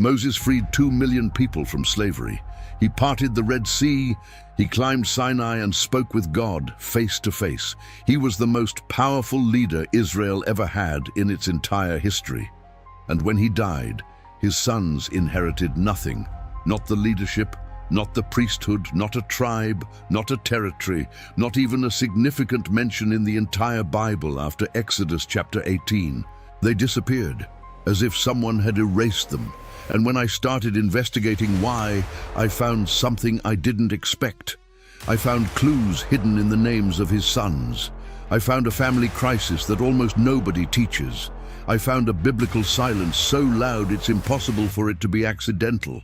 Moses freed 2 million people from slavery. He parted the Red Sea. He climbed Sinai and spoke with God face to face. He was the most powerful leader Israel ever had in its entire history. And when he died, his sons inherited nothing, not the leadership, not the priesthood, not a tribe, not a territory, not even a significant mention in the entire Bible after Exodus chapter 18. They disappeared, as if someone had erased them. And when I started investigating why, I found something I didn't expect. I found clues hidden in the names of his sons. I found a family crisis that almost nobody teaches. I found a biblical silence so loud it's impossible for it to be accidental.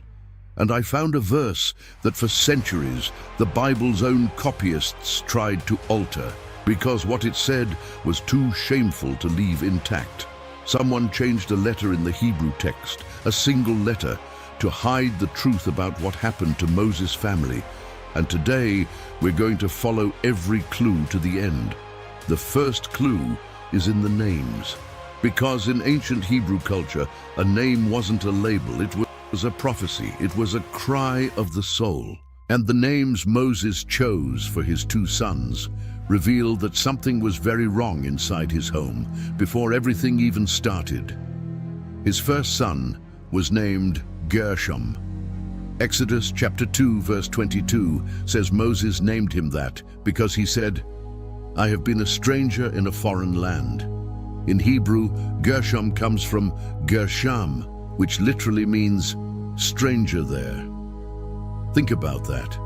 And I found a verse that for centuries the Bible's own copyists tried to alter because what it said was too shameful to leave intact. Someone changed a letter in the Hebrew text, a single letter, to hide the truth about what happened to Moses' family. And today we're going to follow every clue to the end. The first clue is in the names. Because in ancient Hebrew culture, a name wasn't a label, it was a prophecy, it was a cry of the soul. And the names Moses chose for his 2 sons revealed that something was very wrong inside his home before everything even started. His first son was named Gershom. Exodus chapter 2 verse 22 says Moses named him that because he said, "I have been a stranger in a foreign land." In Hebrew, Gershom comes from Gersham, which literally means stranger there. Think about that.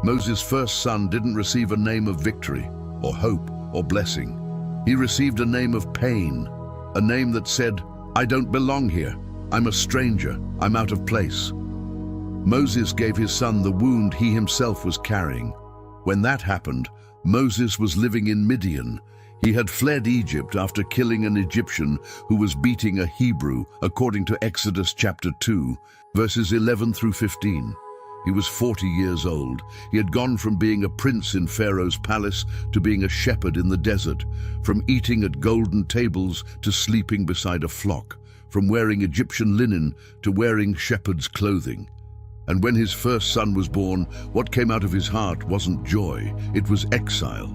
Moses' first son didn't receive a name of victory, or hope, or blessing. He received a name of pain, a name that said, "I don't belong here. I'm a stranger. I'm out of place." Moses gave his son the wound he himself was carrying. When that happened, Moses was living in Midian. He had fled Egypt after killing an Egyptian who was beating a Hebrew, according to Exodus chapter 2, verses 11 through 15. He was 40 years old. He had gone from being a prince in Pharaoh's palace to being a shepherd in the desert, from eating at golden tables to sleeping beside a flock, from wearing Egyptian linen to wearing shepherd's clothing. And when his first son was born, what came out of his heart wasn't joy, it was exile.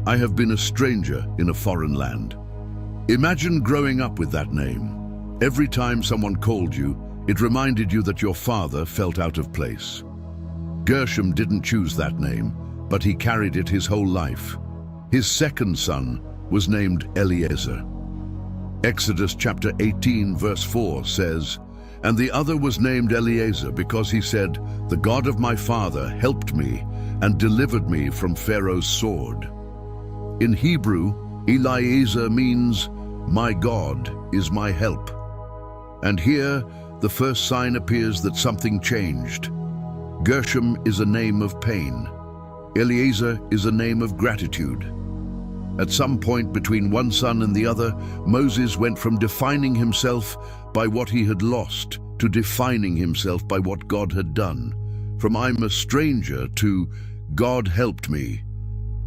I have been a stranger in a foreign land. Imagine growing up with that name. Every time someone called you, it reminded you that your father felt out of place. Gershom didn't choose that name, but he carried it his whole life. His second son was named Eliezer. Exodus chapter 18 verse 4 says, "And the other was named Eliezer because he said, 'The God of my father helped me and delivered me from Pharaoh's sword.'" In Hebrew, Eliezer means, "My God is my help." And here, the first sign appears that something changed. Gershom is a name of pain. Eliezer is a name of gratitude. At some point between one son and the other, Moses went from defining himself by what he had lost to defining himself by what God had done. From "I'm a stranger" to "God helped me."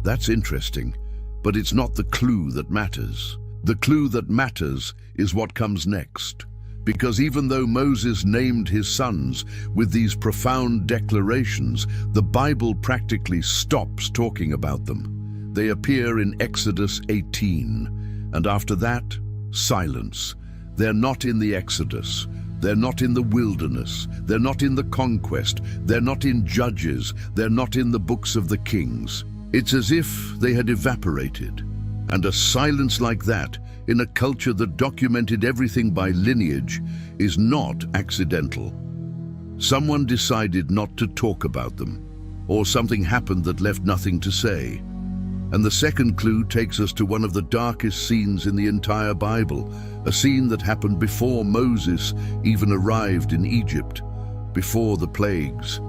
That's interesting, but it's not the clue that matters. The clue that matters is what comes next. Because even though Moses named his sons with these profound declarations, the Bible practically stops talking about them. They appear in Exodus 18, and after that, silence. They're not in the Exodus. They're not in the wilderness. They're not in the conquest. They're not in Judges. They're not in the books of the Kings. It's as if they had evaporated. And a silence like that, in a culture that documented everything by lineage, is not accidental. Someone decided not to talk about them, or something happened that left nothing to say. And the second clue takes us to one of the darkest scenes in the entire Bible, a scene that happened before Moses even arrived in Egypt, before the plagues,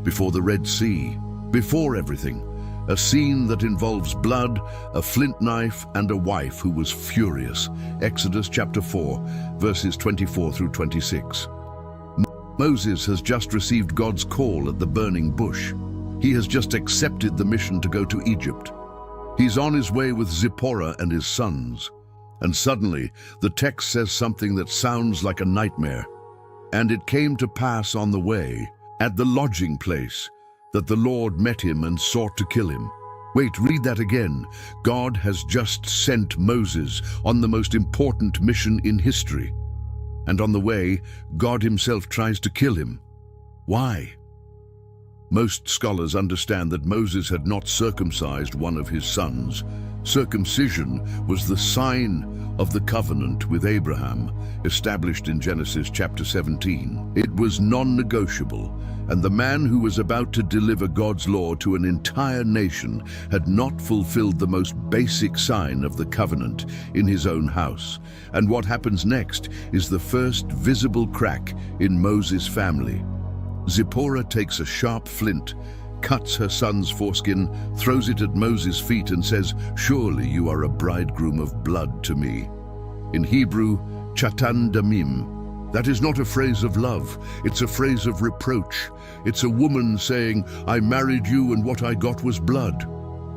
before the Red Sea, before everything. A scene that involves blood, a flint knife, and a wife who was furious. Exodus chapter 4, verses 24 through 26. Moses has just received God's call at the burning bush. He has just accepted the mission to go to Egypt. He's on his way with Zipporah and his sons. And suddenly, the text says something that sounds like a nightmare. And it came to pass on the way, at the lodging place, that the Lord met him and sought to kill him. Wait, read that again. God has just sent Moses on the most important mission in history. And on the way, God himself tries to kill him. Why? Most scholars understand that Moses had not circumcised one of his sons. Circumcision was the sign of the covenant with Abraham, established in Genesis chapter 17. It was non-negotiable, and the man who was about to deliver God's law to an entire nation had not fulfilled the most basic sign of the covenant in his own house. And what happens next is the first visible crack in Moses' family. Zipporah takes a sharp flint, cuts her son's foreskin, throws it at Moses' feet and says, "Surely you are a bridegroom of blood to me." In Hebrew, chatan damim. That is not a phrase of love, it's a phrase of reproach. It's a woman saying, "I married you and what I got was blood.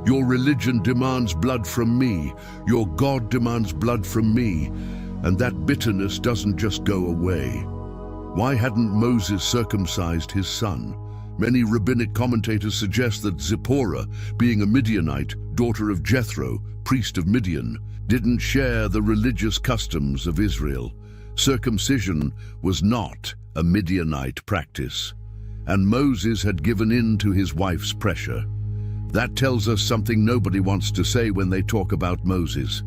Your religion demands blood from me. Your God demands blood from me." And that bitterness doesn't just go away. Why hadn't Moses circumcised his son? Many rabbinic commentators suggest that Zipporah, being a Midianite, daughter of Jethro, priest of Midian, didn't share the religious customs of Israel. Circumcision was not a Midianite practice, and Moses had given in to his wife's pressure. That tells us something nobody wants to say when they talk about Moses.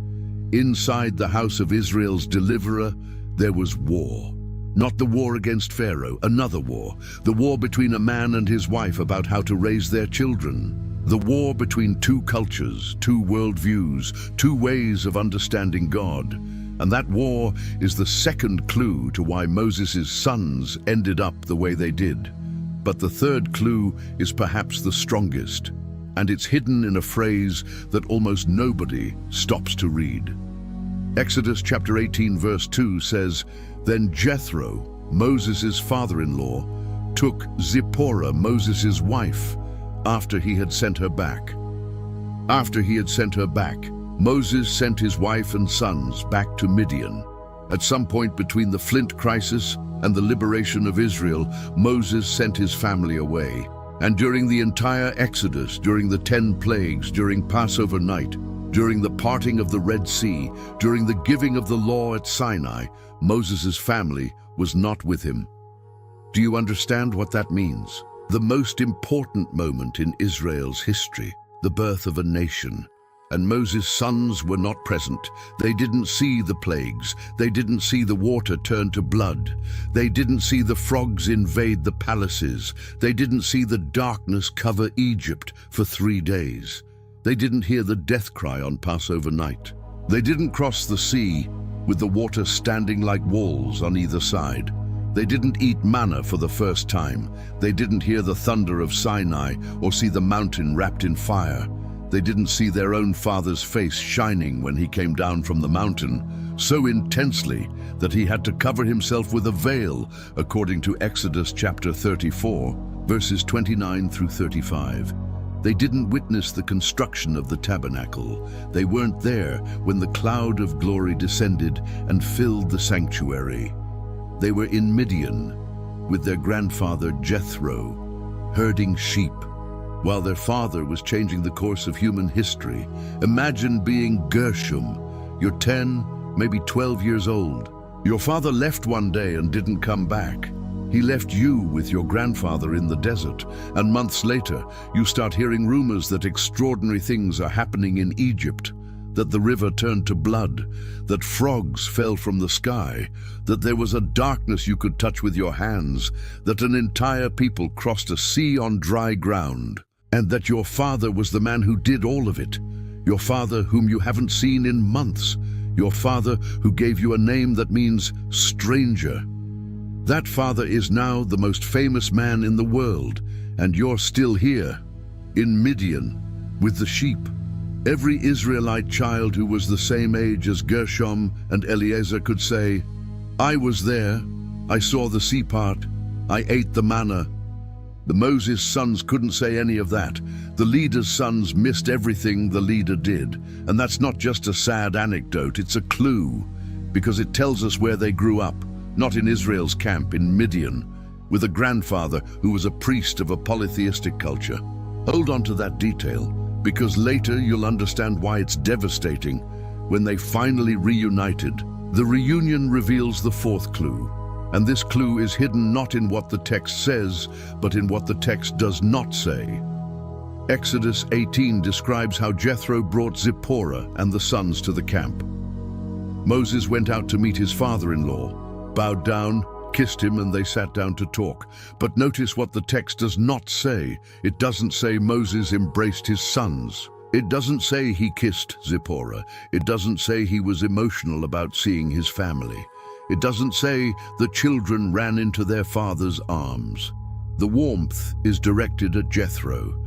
Inside the house of Israel's deliverer, there was war. Not the war against Pharaoh, another war. The war between a man and his wife about how to raise their children. The war between two cultures, two worldviews, two ways of understanding God. And that war is the second clue to why Moses' sons ended up the way they did. But the third clue is perhaps the strongest, and it's hidden in a phrase that almost nobody stops to read. Exodus chapter 18 verse 2 says, "Then Jethro, Moses' father-in-law, took Zipporah, Moses' wife, after he had sent her back." After he had sent her back, Moses sent his wife and sons back to Midian. At some point between the Flint crisis and the liberation of Israel, Moses sent his family away. And during the entire Exodus, during the 10 plagues, during Passover night, during the parting of the Red Sea, during the giving of the law at Sinai, Moses' family was not with him. Do you understand what that means? The most important moment in Israel's history, the birth of a nation. And Moses' sons were not present. They didn't see the plagues. They didn't see the water turn to blood. They didn't see the frogs invade the palaces. They didn't see the darkness cover Egypt for 3 days. They didn't hear the death cry on Passover night. They didn't cross the sea with the water standing like walls on either side. They didn't eat manna for the first time. They didn't hear the thunder of Sinai or see the mountain wrapped in fire. They didn't see their own father's face shining when he came down from the mountain, so intensely that he had to cover himself with a veil, according to Exodus chapter 34, verses 29 through 35. They didn't witness the construction of the tabernacle. They weren't there when the cloud of glory descended and filled the sanctuary. They were in Midian with their grandfather Jethro, herding sheep, while their father was changing the course of human history. Imagine being Gershom. You're 10, maybe 12 years old. Your father left one day and didn't come back. He left you with your grandfather in the desert, and months later, you start hearing rumors that extraordinary things are happening in Egypt, that the river turned to blood, that frogs fell from the sky, that there was a darkness you could touch with your hands, that an entire people crossed a sea on dry ground, and that your father was the man who did all of it, your father whom you haven't seen in months, your father who gave you a name that means stranger. That father is now the most famous man in the world, and you're still here, in Midian, with the sheep. Every Israelite child who was the same age as Gershom and Eliezer could say, "I was there, I saw the sea part, I ate the manna." The Moses sons couldn't say any of that. The leader's sons missed everything the leader did. And that's not just a sad anecdote, it's a clue, because it tells us where they grew up. not in Israel's camp in Midian, with a grandfather who was a priest of a polytheistic culture. Hold on to that detail, because later you'll understand why it's devastating. When they finally reunited, the reunion reveals the fourth clue. And this clue is hidden not in what the text says, but in what the text does not say. Exodus 18 describes how Jethro brought Zipporah and the sons to the camp. Moses went out to meet his father-in-law, bowed down, kissed him, and they sat down to talk. But notice what the text does not say. It doesn't say Moses embraced his sons. It doesn't say he kissed Zipporah. It doesn't say he was emotional about seeing his family. It doesn't say the children ran into their father's arms. The warmth is directed at Jethro.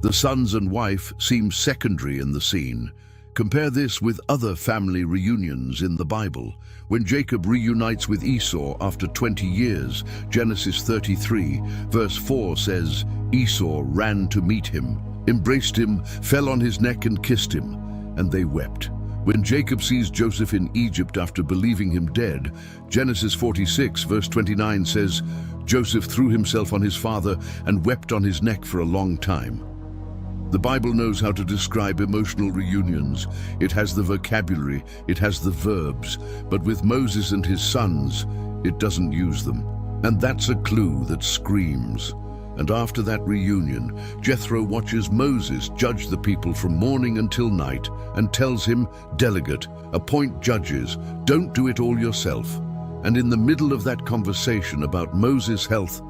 The sons and wife seem secondary in the scene. Compare this with other family reunions in the Bible. When Jacob reunites with Esau after 20 years, Genesis 33, verse 4 says, Esau ran to meet him, embraced him, fell on his neck and kissed him, and they wept. When Jacob sees Joseph in Egypt after believing him dead, Genesis 46, verse 29 says, Joseph threw himself on his father and wept on his neck for a long time. The Bible knows how to describe emotional reunions. It has the vocabulary, it has the verbs, but with Moses and his sons, it doesn't use them. And that's a clue that screams. And after that reunion, Jethro watches Moses judge the people from morning until night and tells him, delegate, appoint judges, don't do it all yourself. And in the middle of that conversation about Moses' health,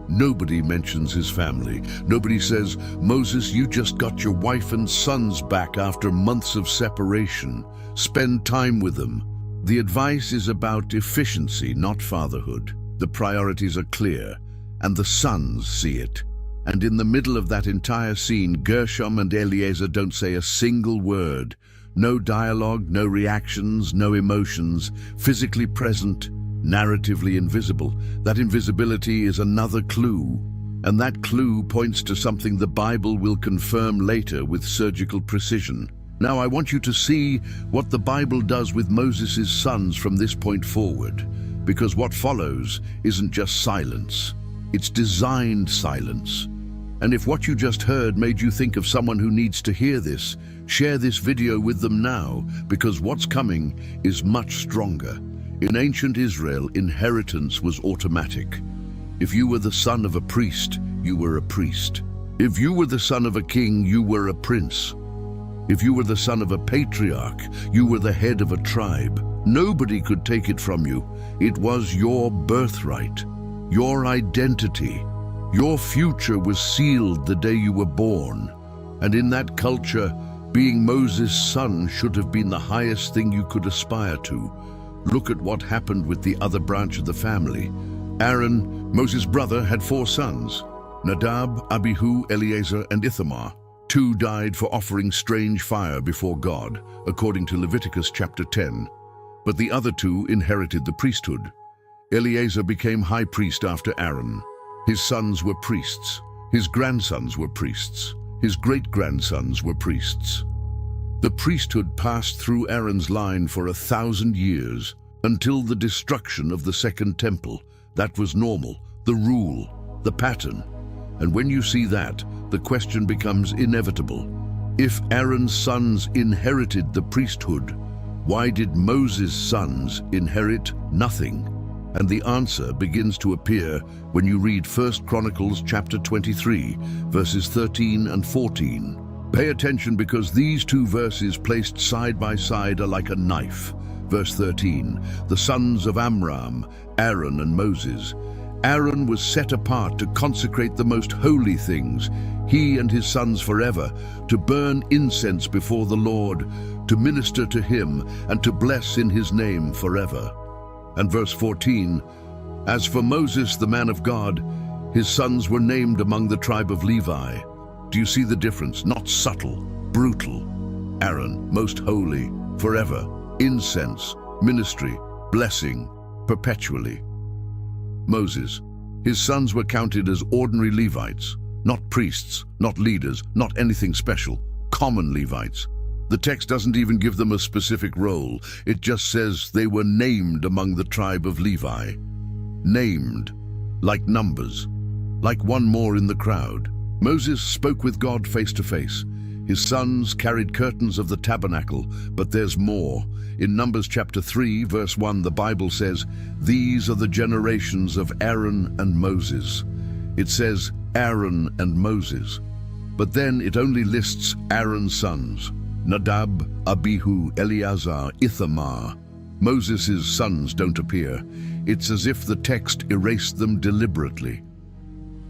nobody mentions his family. Nobody says, Moses, you just got your wife and sons back after months of separation. Spend time with them. The advice is about efficiency, not fatherhood. The priorities are clear, and the sons see it. And in the middle of that entire scene, Gershom and Eliezer don't say a single word. No dialogue, no reactions, no emotions, physically present, narratively invisible. That invisibility is another clue, and that clue points to something the Bible will confirm later with surgical precision. Now I want you to see what the Bible does with Moses' sons from this point forward, because what follows isn't just silence, it's designed silence. And if what you just heard made you think of someone who needs to hear this, share this video with them now, because what's coming is much stronger. In ancient Israel, inheritance was automatic. If you were the son of a priest, you were a priest. If you were the son of a king, you were a prince. If you were the son of a patriarch, you were the head of a tribe. Nobody could take it from you. It was your birthright, your identity. Your future was sealed the day you were born. And in that culture, being Moses' son should have been the highest thing you could aspire to. Look at what happened with the other branch of the family. Aaron, Moses' brother, had 4 sons: Nadab, Abihu, Eleazar, and Ithamar. 2 died for offering strange fire before God, according to Leviticus chapter 10. But the other 2 inherited the priesthood. Eleazar became high priest after Aaron. His sons were priests. His grandsons were priests. His great-grandsons were priests. The priesthood passed through Aaron's line for 1,000 years, until the destruction of the Second Temple. That was normal, the rule, the pattern. And when you see that, the question becomes inevitable. If Aaron's sons inherited the priesthood, why did Moses' sons inherit nothing? And the answer begins to appear when you read 1 Chronicles chapter 23, verses 13 and 14. Pay attention, because these 2 verses placed side by side are like a knife. Verse 13, the sons of Amram, Aaron and Moses. Aaron was set apart to consecrate the most holy things, he and his sons forever, to burn incense before the Lord, to minister to him, and to bless in his name forever. And verse 14, as for Moses, the man of God, his sons were named among the tribe of Levi. Do you see the difference? Not subtle, brutal. Aaron, most holy, forever. Incense, ministry, blessing, perpetually. Moses, his sons were counted as ordinary Levites, not priests, not leaders, not anything special, common Levites. The text doesn't even give them a specific role. It just says they were named among the tribe of Levi. named, like numbers, like one more in the crowd. Moses spoke with God face to face. His sons carried curtains of the tabernacle, but there's more. In Numbers chapter 3, verse 1, the Bible says, "These are the generations of Aaron and Moses." It says Aaron and Moses, but then it only lists Aaron's sons, Nadab, Abihu, Eleazar, Ithamar. Moses' sons don't appear. It's as if the text erased them deliberately.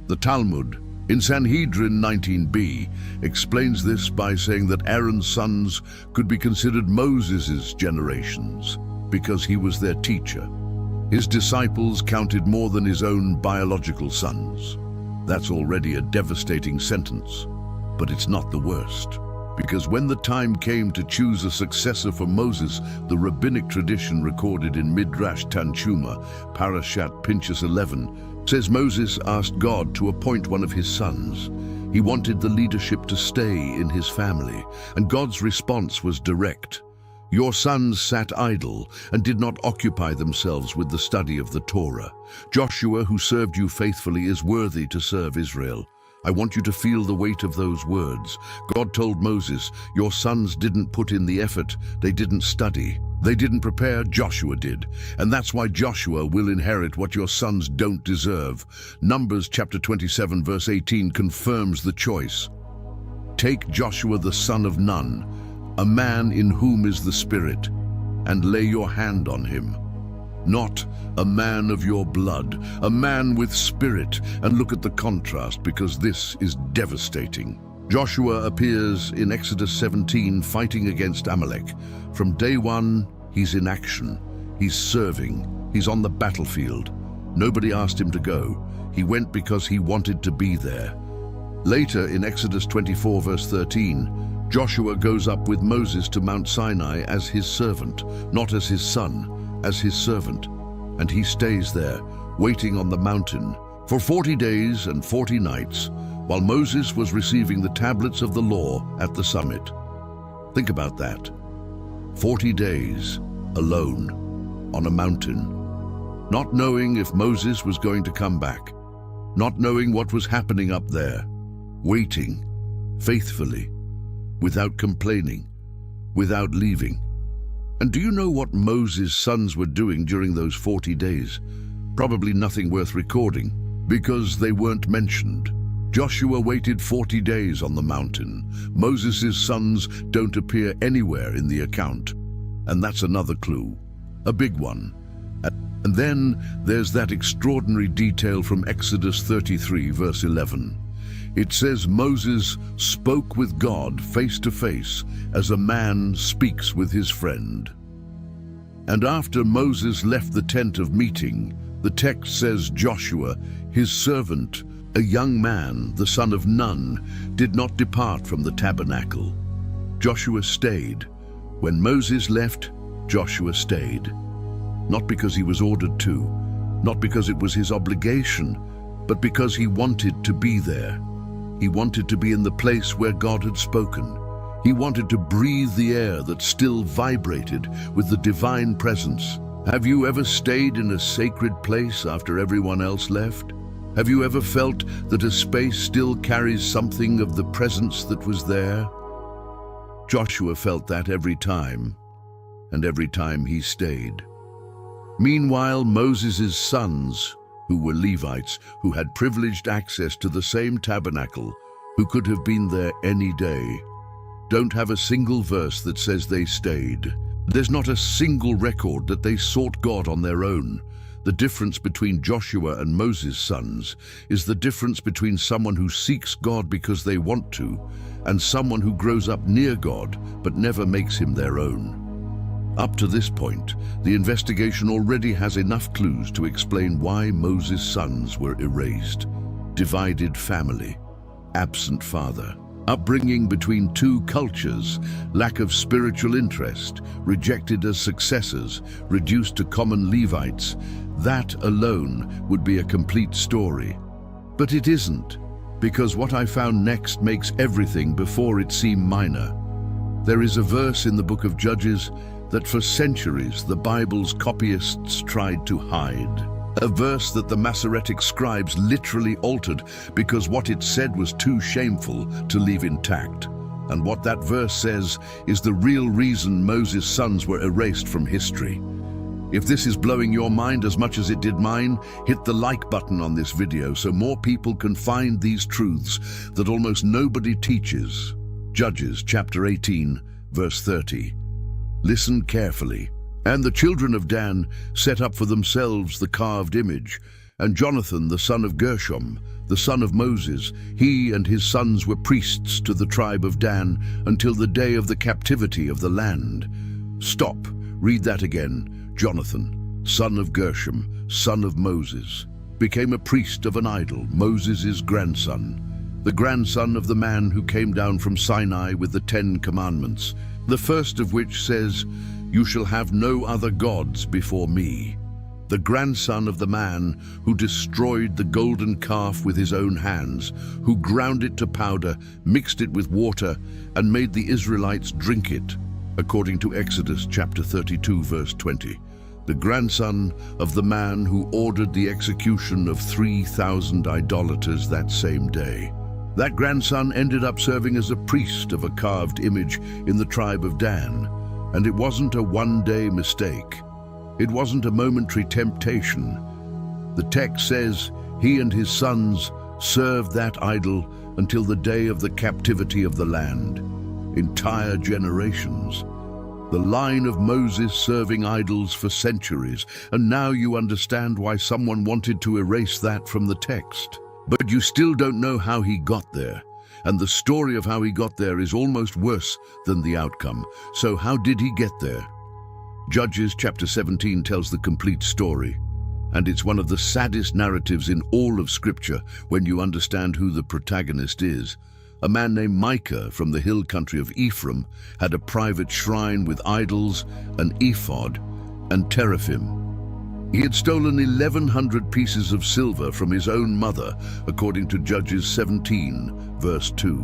The Talmud, in Sanhedrin 19b, explains this by saying that Aaron's sons could be considered Moses' generations because he was their teacher. His disciples counted more than his own biological sons. That's already a devastating sentence, but it's not the worst. Because when the time came to choose a successor for Moses, the rabbinic tradition recorded in Midrash Tanchuma, Parashat Pinchas 11, says Moses asked God to appoint one of his sons. He wanted the leadership to stay in his family, and God's response was direct. Your sons sat idle and did not occupy themselves with the study of the Torah. Joshua, who served you faithfully, is worthy to serve Israel. I want you to feel the weight of those words. God told Moses, your sons didn't put in the effort, they didn't study, they didn't prepare, Joshua did. And that's why Joshua will inherit what your sons don't deserve. Numbers chapter 27 verse 18 confirms the choice. Take Joshua the son of Nun, a man in whom is the Spirit, and lay your hand on him. Not a man of your blood, a man with spirit. And look at the contrast, because this is devastating. Joshua appears in Exodus 17 fighting against Amalek. From day one, he's in action. He's serving. He's on the battlefield. Nobody asked him to go. He went because he wanted to be there. Later in Exodus 24 verse 13, Joshua goes up with Moses to Mount Sinai as his servant, not as his son, as his servant, and he stays there, waiting on the mountain for 40 days and 40 nights, while Moses was receiving the tablets of the law at the summit. Think about that. 40 days, alone, on a mountain, not knowing if Moses was going to come back, not knowing what was happening up there, waiting, faithfully, without complaining, without leaving. And do you know what Moses' sons were doing during those 40 days? Probably nothing worth recording, because they weren't mentioned. Joshua waited 40 days on the mountain. Moses' sons don't appear anywhere in the account. And that's another clue, a big one. And then there's that extraordinary detail from Exodus 33, verse 11. It says Moses spoke with God face to face as a man speaks with his friend. And after Moses left the tent of meeting, the text says Joshua, his servant, a young man, the son of Nun, did not depart from the tabernacle. Joshua stayed. When Moses left, Joshua stayed. Not because he was ordered to, not because it was his obligation, but because he wanted to be there. He wanted to be in the place where God had spoken. He wanted to breathe the air that still vibrated with the divine presence. Have you ever stayed in a sacred place after everyone else left? Have you ever felt that a space still carries something of the presence that was there? Joshua felt that every time, and every time he stayed. Meanwhile, Moses' sons, who were Levites, who had privileged access to the same tabernacle, who could have been there any day, don't have a single verse that says they stayed. There's not a single record that they sought God on their own. The difference between Joshua and Moses' sons is the difference between someone who seeks God because they want to, and someone who grows up near God but never makes him their own. Up to this point, the investigation already has enough clues to explain why Moses' sons were erased. Divided family, absent father, upbringing between two cultures, lack of spiritual interest, rejected as successors, reduced to common Levites. That alone would be a complete story. But it isn't, because what I found next makes everything before it seem minor. There is a verse in the book of Judges that for centuries the Bible's copyists tried to hide. A verse that the Masoretic scribes literally altered because what it said was too shameful to leave intact. And what that verse says is the real reason Moses' sons were erased from history. If this is blowing your mind as much as it did mine, hit the like button on this video so more people can find these truths that almost nobody teaches. Judges chapter 18, verse 30. Listen carefully. And the children of Dan set up for themselves the carved image, and Jonathan, the son of Gershom, the son of Moses, he and his sons were priests to the tribe of Dan until the day of the captivity of the land. Stop. Read that again. Jonathan, son of Gershom, son of Moses, became a priest of an idol, Moses' grandson, the grandson of the man who came down from Sinai with the 10 Commandments, the first of which says, "You shall have no other gods before me." The grandson of the man who destroyed the golden calf with his own hands, who ground it to powder, mixed it with water, and made the Israelites drink it, according to Exodus chapter 32, verse 20. The grandson of the man who ordered the execution of 3,000 idolaters that same day. That grandson ended up serving as a priest of a carved image in the tribe of Dan. And it wasn't a one-day mistake. It wasn't a momentary temptation. The text says he and his sons served that idol until the day of the captivity of the land. Entire generations. The line of Moses serving idols for centuries, and now you understand why someone wanted to erase that from the text. But you still don't know how he got there. And the story of how he got there is almost worse than the outcome. So how did he get there? Judges chapter 17 tells the complete story. And it's one of the saddest narratives in all of Scripture when you understand who the protagonist is. A man named Micah from the hill country of Ephraim had a private shrine with idols, an ephod, and teraphim. He had stolen 1,100 pieces of silver from his own mother, according to Judges 17, verse 2.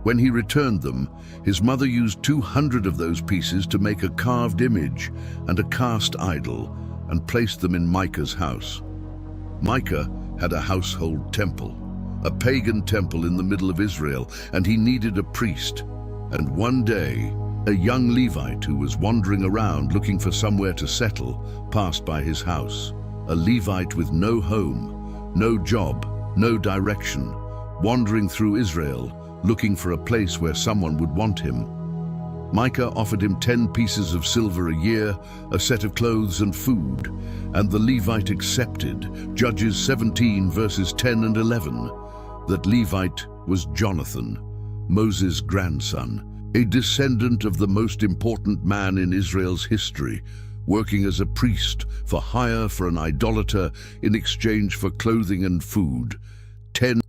When he returned them, his mother used 200 of those pieces to make a carved image and a cast idol and placed them in Micah's house. Micah had a household temple, a pagan temple in the middle of Israel, and he needed a priest. And one day, a young Levite who was wandering around looking for somewhere to settle passed by his house. A Levite with no home, no job, no direction, wandering through Israel, looking for a place where someone would want him. Micah offered him 10 pieces of silver a year, a set of clothes and food, and the Levite accepted. Judges 17 verses 10 and 11. That Levite was Jonathan, Moses' grandson, a descendant of the most important man in Israel's history, working as a priest for hire for an idolater in exchange for clothing and food. 10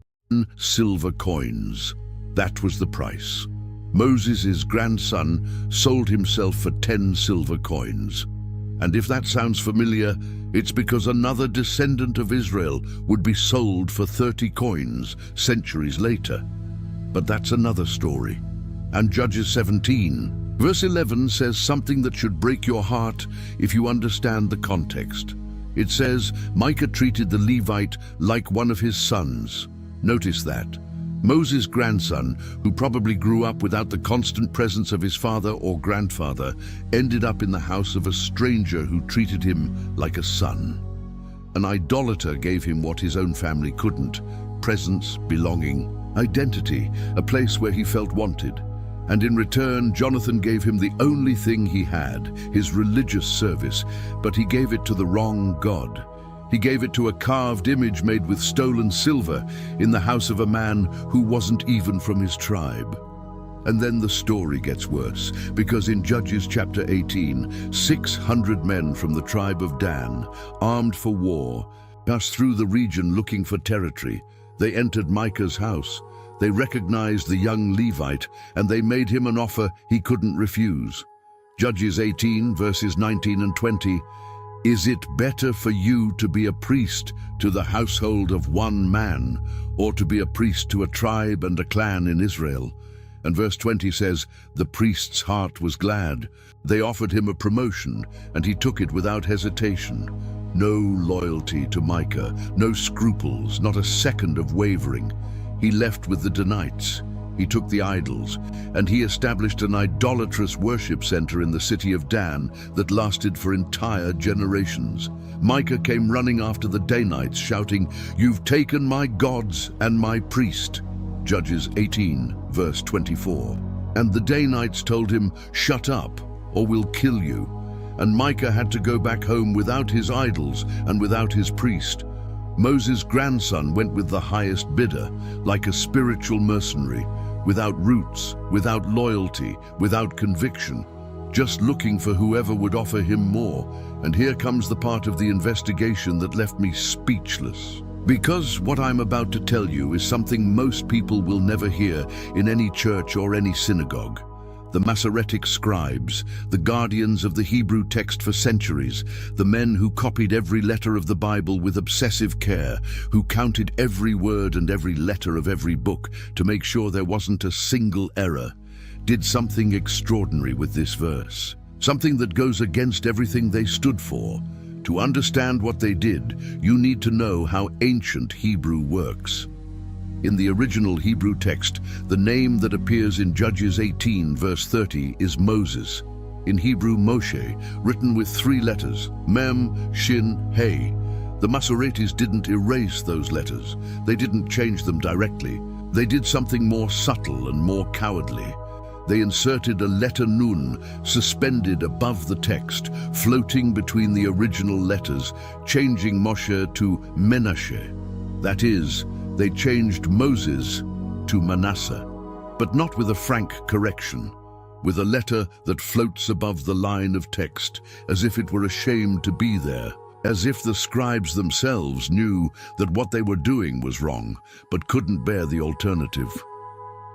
silver coins. That was the price. Moses' grandson sold himself for 10 silver coins. And if that sounds familiar, it's because another descendant of Israel would be sold for 30 coins centuries later. But that's another story. And Judges 17, verse 11 says something that should break your heart if you understand the context. It says, Micah treated the Levite like one of his sons. Notice that. Moses' grandson, who probably grew up without the constant presence of his father or grandfather, ended up in the house of a stranger who treated him like a son. An idolater gave him what his own family couldn't: presence, belonging, identity, a place where he felt wanted. And in return, Jonathan gave him the only thing he had, his religious service, but he gave it to the wrong God. He gave it to a carved image made with stolen silver in the house of a man who wasn't even from his tribe. And then the story gets worse, because in Judges chapter 18, 600 men from the tribe of Dan, armed for war, passed through the region looking for territory. They entered Micah's house. They recognized the young Levite, and they made him an offer he couldn't refuse. Judges 18, verses 19 and 20, "Is it better for you to be a priest to the household of one man, or to be a priest to a tribe and a clan in Israel?" And verse 20 says, "The priest's heart was glad. They offered him a promotion, and he took it without hesitation." No loyalty to Micah, no scruples, not a second of wavering. He left with the Danites. He took the idols, and he established an idolatrous worship center in the city of Dan that lasted for entire generations. Micah came running after the Danites, shouting, "You've taken my gods and my priest." Judges 18, verse 24. And the Danites told him, "Shut up, or we'll kill you." And Micah had to go back home without his idols and without his priest. Moses' grandson went with the highest bidder, like a spiritual mercenary, without roots, without loyalty, without conviction, just looking for whoever would offer him more. And here comes the part of the investigation that left me speechless. Because what I'm about to tell you is something most people will never hear in any church or any synagogue. The Masoretic scribes, the guardians of the Hebrew text for centuries, the men who copied every letter of the Bible with obsessive care, who counted every word and every letter of every book to make sure there wasn't a single error, did something extraordinary with this verse, something that goes against everything they stood for. To understand what they did, you need to know how ancient Hebrew works. In the original Hebrew text, the name that appears in Judges 18, verse 30, is Moses. In Hebrew, Moshe, written with 3 letters, Mem, Shin, He. The Masoretes didn't erase those letters. They didn't change them directly. They did something more subtle and more cowardly. They inserted a letter Nun, suspended above the text, floating between the original letters, changing Moshe to Menashe. That is, they changed Moses to Manasseh, but not with a frank correction, with a letter that floats above the line of text, as if it were ashamed to be there, as if the scribes themselves knew that what they were doing was wrong, but couldn't bear the alternative.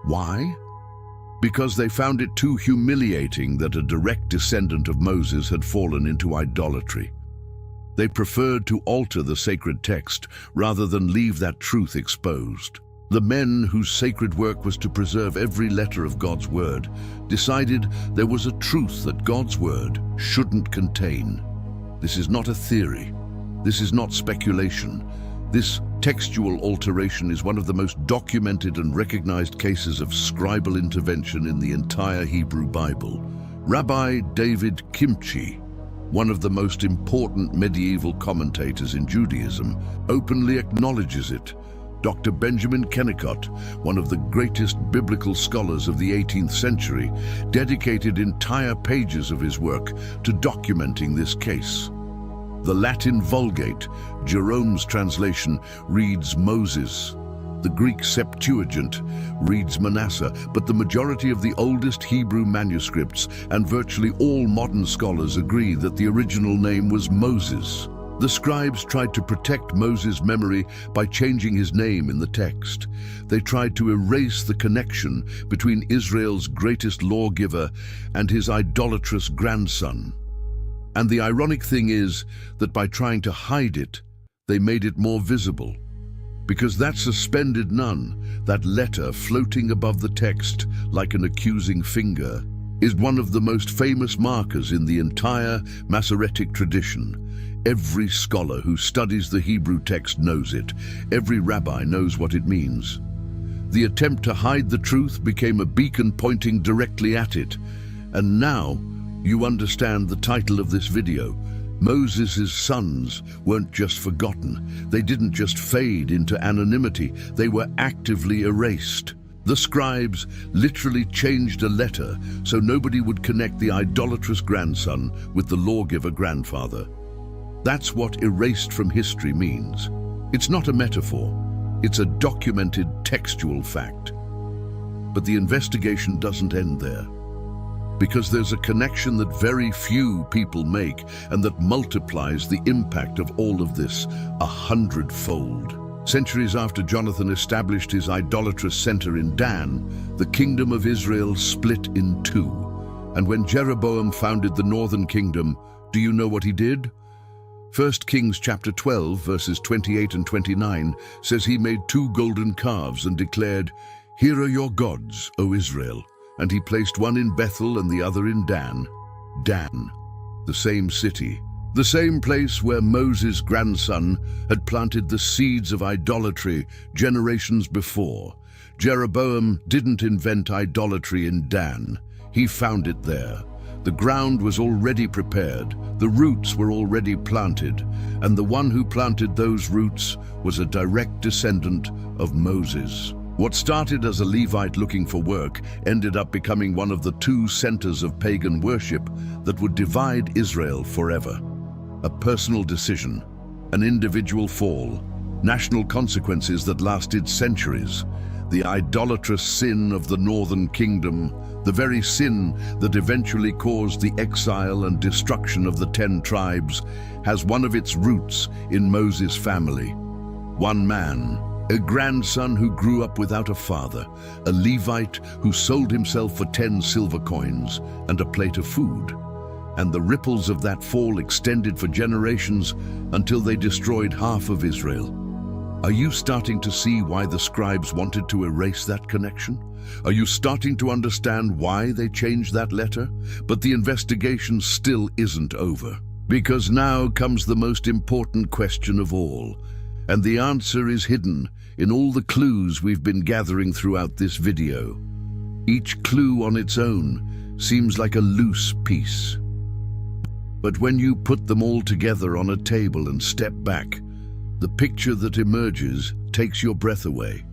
Why? Because they found it too humiliating that a direct descendant of Moses had fallen into idolatry. They preferred to alter the sacred text rather than leave that truth exposed. The men whose sacred work was to preserve every letter of God's word decided there was a truth that God's word shouldn't contain. This is not a theory. This is not speculation. This textual alteration is one of the most documented and recognized cases of scribal intervention in the entire Hebrew Bible. Rabbi David Kimchi, one of the most important medieval commentators in Judaism, openly acknowledges it. Dr. Benjamin Kennicott, one of the greatest biblical scholars of the 18th century, dedicated entire pages of his work to documenting this case. The Latin Vulgate, Jerome's translation, reads Moses. The Greek Septuagint reads Manasseh, but the majority of the oldest Hebrew manuscripts and virtually all modern scholars agree that the original name was Moses. The scribes tried to protect Moses' memory by changing his name in the text. They tried to erase the connection between Israel's greatest lawgiver and his idolatrous grandson. And the ironic thing is that by trying to hide it, they made it more visible. Because that suspended nun, that letter floating above the text like an accusing finger, is one of the most famous markers in the entire Masoretic tradition. Every scholar who studies the Hebrew text knows it. Every rabbi knows what it means. The attempt to hide the truth became a beacon pointing directly at it. And now, you understand the title of this video. Moses' sons weren't just forgotten. They didn't just fade into anonymity. They were actively erased. The scribes literally changed a letter so nobody would connect the idolatrous grandson with the lawgiver grandfather. That's what erased from history means. It's not a metaphor. It's a documented textual fact. But the investigation doesn't end there. Because there's a connection that very few people make and that multiplies the impact of all of this 100-fold. Centuries after Jonathan established his idolatrous center in Dan, the kingdom of Israel split in 2. And when Jeroboam founded the northern kingdom, do you know what he did? 1 Kings chapter 12, verses 28 and 29 says he made 2 golden calves and declared, "Here are your gods, O Israel." And he placed one in Bethel and the other in Dan. Dan, the same city, The same place where Moses' grandson had planted the seeds of idolatry generations before. Jeroboam didn't invent idolatry in Dan. He found it there. The ground was already prepared, the roots were already planted, and the one who planted those roots was a direct descendant of Moses. What started as a Levite looking for work ended up becoming one of the two centers of pagan worship that would divide Israel forever. A personal decision, an individual fall, national consequences that lasted centuries. The idolatrous sin of the northern kingdom, the very sin that eventually caused the exile and destruction of the 10 tribes, has one of its roots in Moses' family. One man, a grandson who grew up without a father, a Levite who sold himself for 10 silver coins and a plate of food. And the ripples of that fall extended for generations until they destroyed half of Israel. Are you starting to see why the scribes wanted to erase that connection? Are you starting to understand why they changed that letter? But the investigation still isn't over. Because now comes the most important question of all. And the answer is hidden in all the clues we've been gathering throughout this video. Each clue on its own seems like a loose piece. But when you put them all together on a table and step back, the picture that emerges takes your breath away.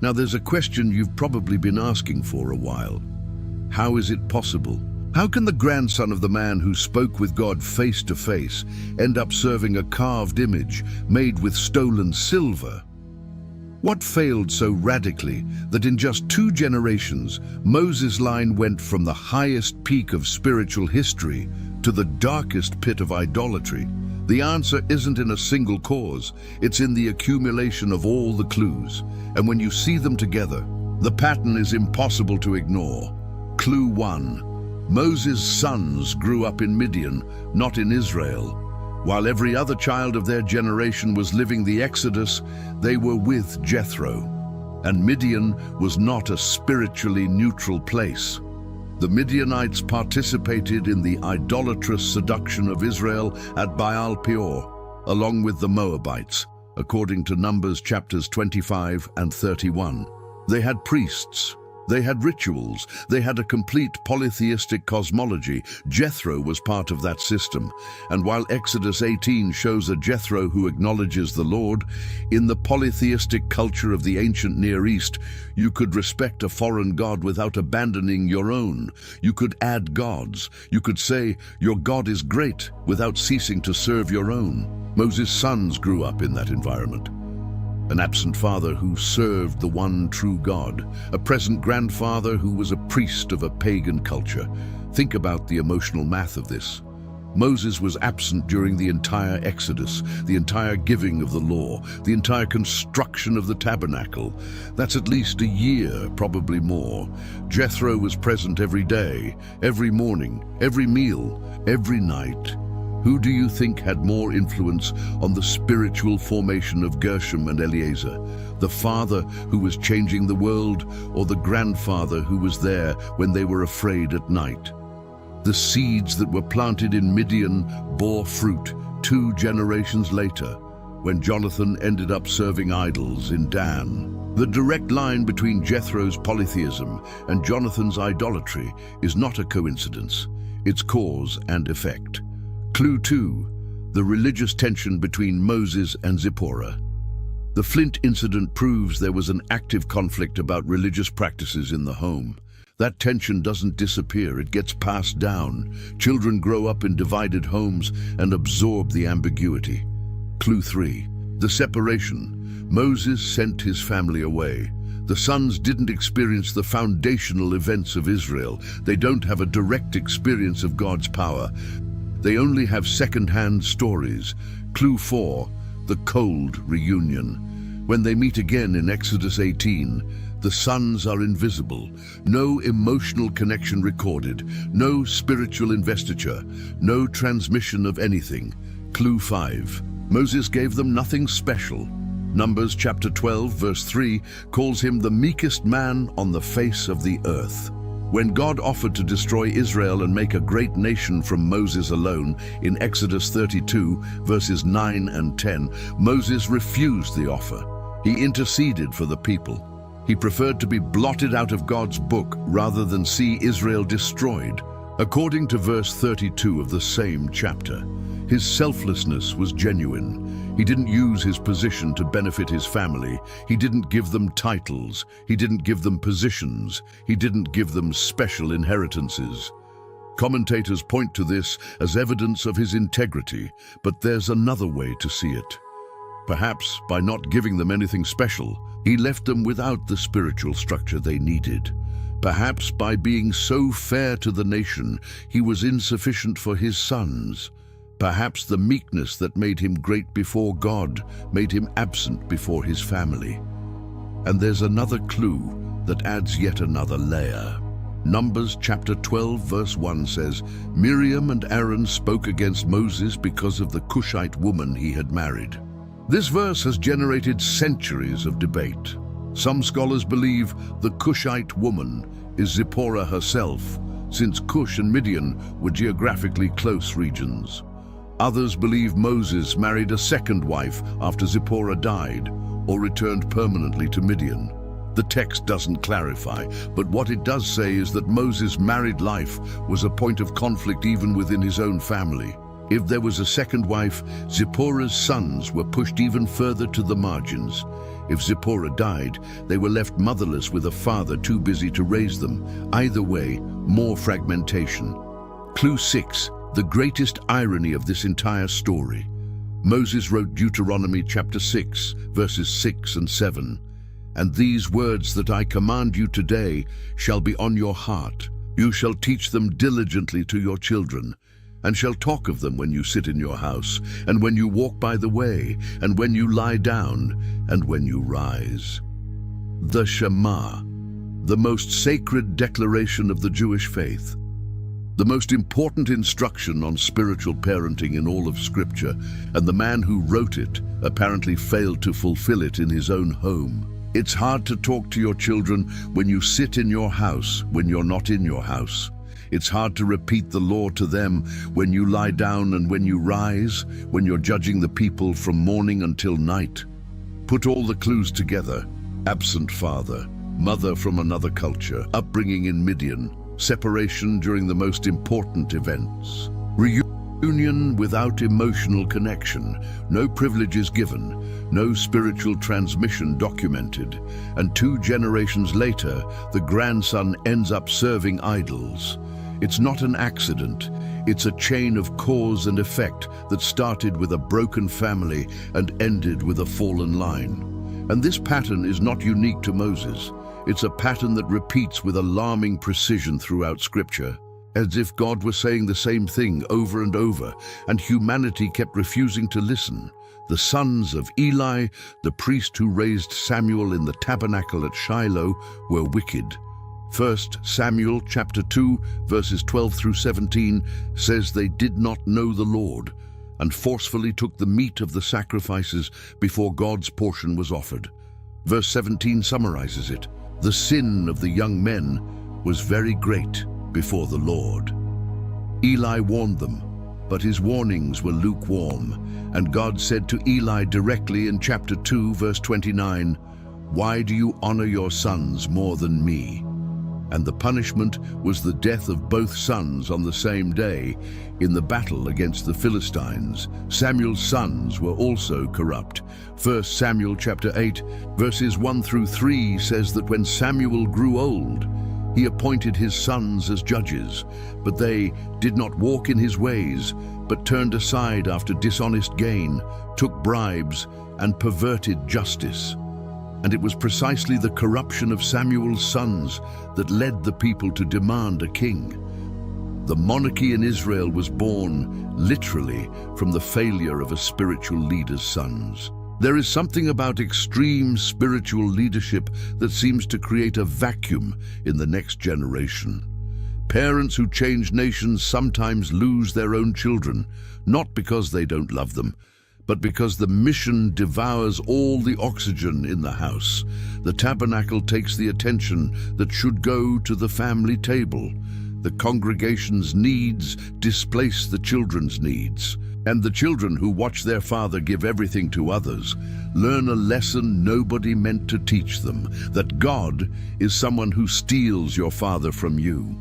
Now there's a question you've probably been asking for a while. How is it possible? How can the grandson of the man who spoke with God face to face end up serving a carved image made with stolen silver? What failed so radically that in just 2 generations, Moses' line went from the highest peak of spiritual history to the darkest pit of idolatry? The answer isn't in a single cause, it's in the accumulation of all the clues. And when you see them together, the pattern is impossible to ignore. Clue 1. Moses' sons grew up in Midian, not in Israel. While every other child of their generation was living the Exodus, they were with Jethro. And Midian was not a spiritually neutral place. The Midianites participated in the idolatrous seduction of Israel at Baal Peor, along with the Moabites, according to Numbers chapters 25 and 31. They had priests, they had rituals, they had a complete polytheistic cosmology. Jethro was part of that system. And while Exodus 18 shows a Jethro who acknowledges the Lord, in the polytheistic culture of the ancient Near East, you could respect a foreign god without abandoning your own. You could add gods. You could say, your God is great, without ceasing to serve your own. Moses' sons grew up in that environment. An absent father who served the one true God, a present grandfather who was a priest of a pagan culture. Think about the emotional math of this. Moses was absent during the entire Exodus, the entire giving of the law, the entire construction of the tabernacle. That's at least a year, probably more. Jethro was present every day, every morning, every meal, every night. Who do you think had more influence on the spiritual formation of Gershom and Eliezer? The father who was changing the world, or the grandfather who was there when they were afraid at night? The seeds that were planted in Midian bore fruit 2 generations later, when Jonathan ended up serving idols in Dan. The direct line between Jethro's polytheism and Jonathan's idolatry is not a coincidence. It's cause and effect. Clue 2. The religious tension between Moses and Zipporah. The Flint incident proves there was an active conflict about religious practices in the home. That tension doesn't disappear, it gets passed down. Children grow up in divided homes and absorb the ambiguity. Clue 3. The separation. Moses sent his family away. The sons didn't experience the foundational events of Israel. They don't have a direct experience of God's power. They only have second-hand stories. Clue 4. The cold reunion. When they meet again in Exodus 18, the sons are invisible. No emotional connection recorded. No spiritual investiture. No transmission of anything. Clue 5. Moses gave them nothing special. Numbers chapter 12, verse 3 calls him the meekest man on the face of the earth. When God offered to destroy Israel and make a great nation from Moses alone, in Exodus 32, verses 9 and 10, Moses refused the offer. He interceded for the people. He preferred to be blotted out of God's book rather than see Israel destroyed. According to verse 32 of the same chapter, his selflessness was genuine. He didn't use his position to benefit his family. He didn't give them titles. He didn't give them positions. He didn't give them special inheritances. Commentators point to this as evidence of his integrity, but there's another way to see it. Perhaps by not giving them anything special, he left them without the spiritual structure they needed. Perhaps by being so fair to the nation, he was insufficient for his sons. Perhaps the meekness that made him great before God made him absent before his family. And there's another clue that adds yet another layer. Numbers chapter 12 verse 1 says, Miriam and Aaron spoke against Moses because of the Cushite woman he had married. This verse has generated centuries of debate. Some scholars believe the Cushite woman is Zipporah herself, since Cush and Midian were geographically close regions. Others believe Moses married a second wife after Zipporah died or returned permanently to Midian. The text doesn't clarify, but what it does say is that Moses' married life was a point of conflict even within his own family. If there was a second wife, Zipporah's sons were pushed even further to the margins. If Zipporah died, they were left motherless with a father too busy to raise them. Either way, more fragmentation. Clue 6, the greatest irony of this entire story. Moses wrote Deuteronomy chapter 6, verses 6 and 7. And these words that I command you today shall be on your heart. You shall teach them diligently to your children, and shall talk of them when you sit in your house, and when you walk by the way, and when you lie down, and when you rise. The Shema, the most sacred declaration of the Jewish faith. The most important instruction on spiritual parenting in all of Scripture, and the man who wrote it apparently failed to fulfill it in his own home. It's hard to talk to your children when you sit in your house when you're not in your house. It's hard to repeat the law to them when you lie down and when you rise, when you're judging the people from morning until night. Put all the clues together: absent father, mother from another culture, upbringing in Midian, separation during the most important events, reunion without emotional connection, no privileges given, no spiritual transmission documented, and 2 generations later, the grandson ends up serving idols. It's not an accident. It's a chain of cause and effect that started with a broken family and ended with a fallen line. And this pattern is not unique to Moses. It's a pattern that repeats with alarming precision throughout Scripture, as if God was saying the same thing over and over, and humanity kept refusing to listen. The sons of Eli, the priest who raised Samuel in the tabernacle at Shiloh, were wicked. 1 Samuel chapter 2, verses 12 through 17 says they did not know the Lord, and forcefully took the meat of the sacrifices before God's portion was offered. Verse 17 summarizes it. The sin of the young men was very great before the Lord. Eli warned them, but his warnings were lukewarm, and God said to Eli directly in chapter 2, verse 29, "Why do you honor your sons more than me?" And the punishment was the death of both sons on the same day in the battle against the Philistines. Samuel's sons were also corrupt. 1 Samuel chapter 8, verses 1 through 3 says that when Samuel grew old, he appointed his sons as judges, but they did not walk in his ways, but turned aside after dishonest gain, took bribes, and perverted justice. And it was precisely the corruption of Samuel's sons that led the people to demand a king. The monarchy in Israel was born, literally, from the failure of a spiritual leader's sons. There is something about extreme spiritual leadership that seems to create a vacuum in the next generation. Parents who change nations sometimes lose their own children, not because they don't love them, but because the mission devours all the oxygen in the house. The tabernacle takes the attention that should go to the family table. The congregation's needs displace the children's needs. And the children who watch their father give everything to others learn a lesson nobody meant to teach them, that God is someone who steals your father from you.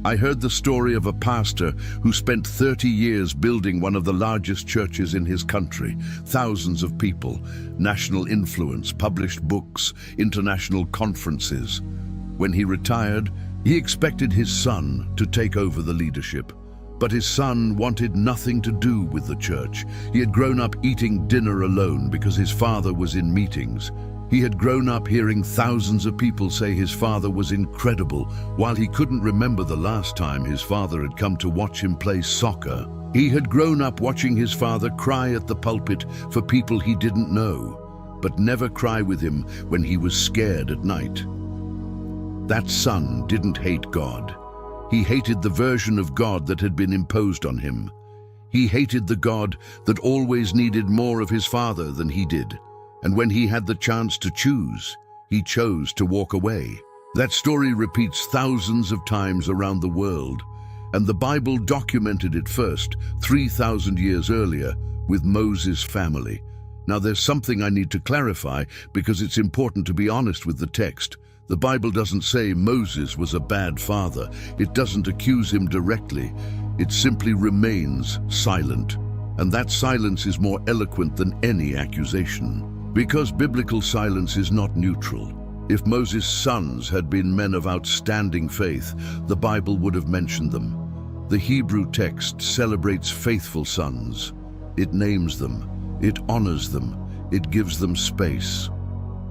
I heard the story of a pastor who spent 30 years building one of the largest churches in his country, thousands of people, national influence, published books, international conferences. When he retired, he expected his son to take over the leadership. But his son wanted nothing to do with the church. He had grown up eating dinner alone because his father was in meetings. He had grown up hearing thousands of people say his father was incredible, while he couldn't remember the last time his father had come to watch him play soccer. He had grown up watching his father cry at the pulpit for people he didn't know, but never cry with him when he was scared at night. That son didn't hate God. He hated the version of God that had been imposed on him. He hated the God that always needed more of his father than he did. And when he had the chance to choose, he chose to walk away. That story repeats thousands of times around the world, and the Bible documented it first, 3,000 years earlier, with Moses' family. Now there's something I need to clarify because it's important to be honest with the text. The Bible doesn't say Moses was a bad father. It doesn't accuse him directly. It simply remains silent. And that silence is more eloquent than any accusation. Because biblical silence is not neutral. If Moses' sons had been men of outstanding faith, the Bible would have mentioned them. The Hebrew text celebrates faithful sons. It names them. It honors them. It gives them space.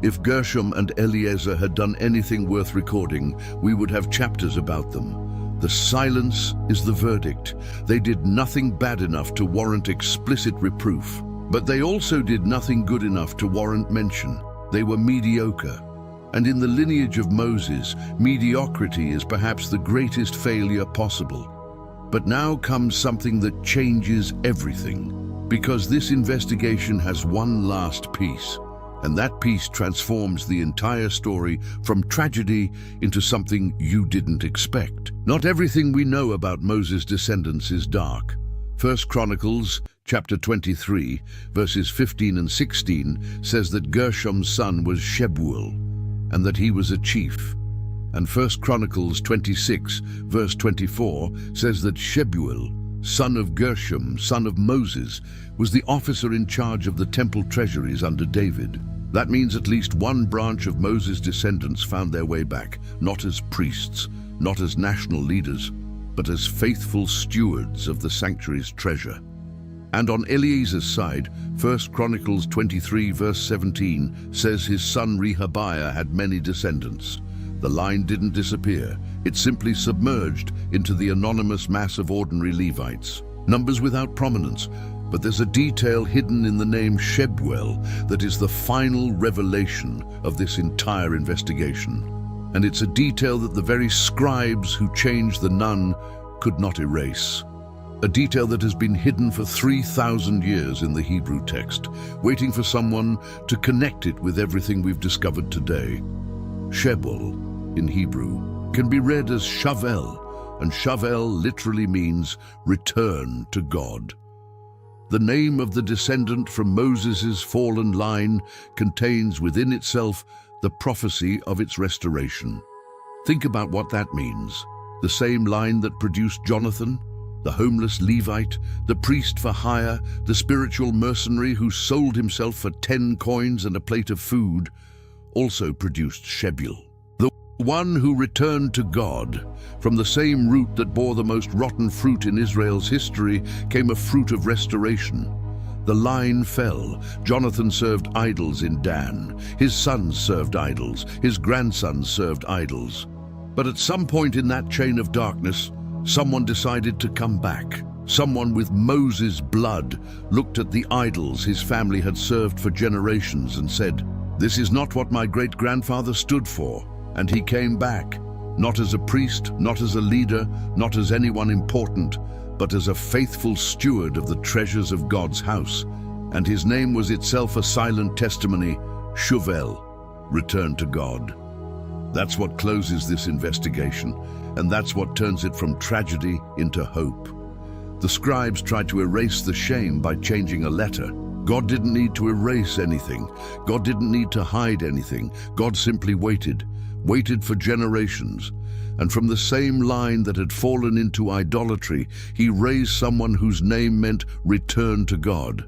If Gershom and Eliezer had done anything worth recording, we would have chapters about them. The silence is the verdict. They did nothing bad enough to warrant explicit reproof, but they also did nothing good enough to warrant mention. They were mediocre. And in the lineage of Moses, mediocrity is perhaps the greatest failure possible. But now comes something that changes everything, because this investigation has one last piece. And that piece transforms the entire story from tragedy into something you didn't expect. Not everything we know about Moses' descendants is dark. 1 Chronicles chapter 23, verses 15 and 16 says that Gershom's son was Shebuel, and that he was a chief. And 1 Chronicles 26, verse 24 says that Shebuel, son of Gershom, son of Moses, was the officer in charge of the temple treasuries under David. That means at least one branch of Moses' descendants found their way back, not as priests, not as national leaders, but as faithful stewards of the sanctuary's treasure. And on Eliezer's side, 1 Chronicles 23, verse 17 says his son Rehabiah had many descendants. The line didn't disappear. It simply submerged into the anonymous mass of ordinary Levites. Numbers without prominence. But there's a detail hidden in the name Shebuel that is the final revelation of this entire investigation. And it's a detail that the very scribes who changed the nun could not erase. A detail that has been hidden for 3,000 years in the Hebrew text, waiting for someone to connect it with everything we've discovered today. Shebuel, in Hebrew, can be read as Shavel, and Shavel literally means return to God. The name of the descendant from Moses' fallen line contains within itself the prophecy of its restoration. Think about what that means. The same line that produced Jonathan, the homeless Levite, the priest for hire, the spiritual mercenary who sold himself for 10 coins and a plate of food, also produced Shebuel. The one who returned to God. From the same root that bore the most rotten fruit in Israel's history came a fruit of restoration. The line fell. Jonathan served idols in Dan. His sons served idols. His grandsons served idols. But at some point in that chain of darkness, someone decided to come back. Someone with Moses' blood looked at the idols his family had served for generations and said, "This is not what my great-grandfather stood for." And he came back, not as a priest, not as a leader, not as anyone important, but as a faithful steward of the treasures of God's house, and his name was itself a silent testimony, Shuvel, returned to God. That's what closes this investigation, and that's what turns it from tragedy into hope. The scribes tried to erase the shame by changing a letter. God didn't need to erase anything. God didn't need to hide anything. God simply waited for generations. And from the same line that had fallen into idolatry, he raised someone whose name meant return to God.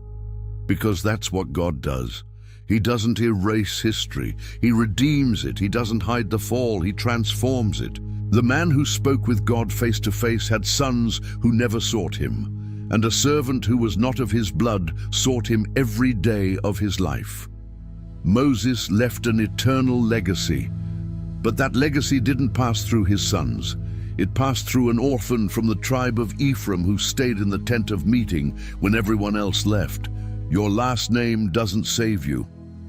Because that's what God does. He doesn't erase history. He redeems it. He doesn't hide the fall. He transforms it. The man who spoke with God face to face had sons who never sought him, and a servant who was not of his blood sought him every day of his life. Moses left an eternal legacy, but that legacy didn't pass through his sons. It passed through an orphan from the tribe of Ephraim who stayed in the tent of meeting when everyone else left. Your last name doesn't save you.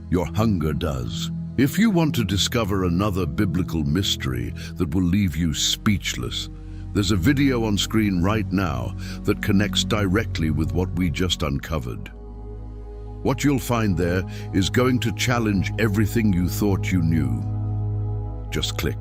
Your hunger does. If you want to discover another biblical mystery that will leave you speechless, there's a video on screen right now that connects directly with what we just uncovered. What you'll find there is going to challenge everything you thought you knew. Just click.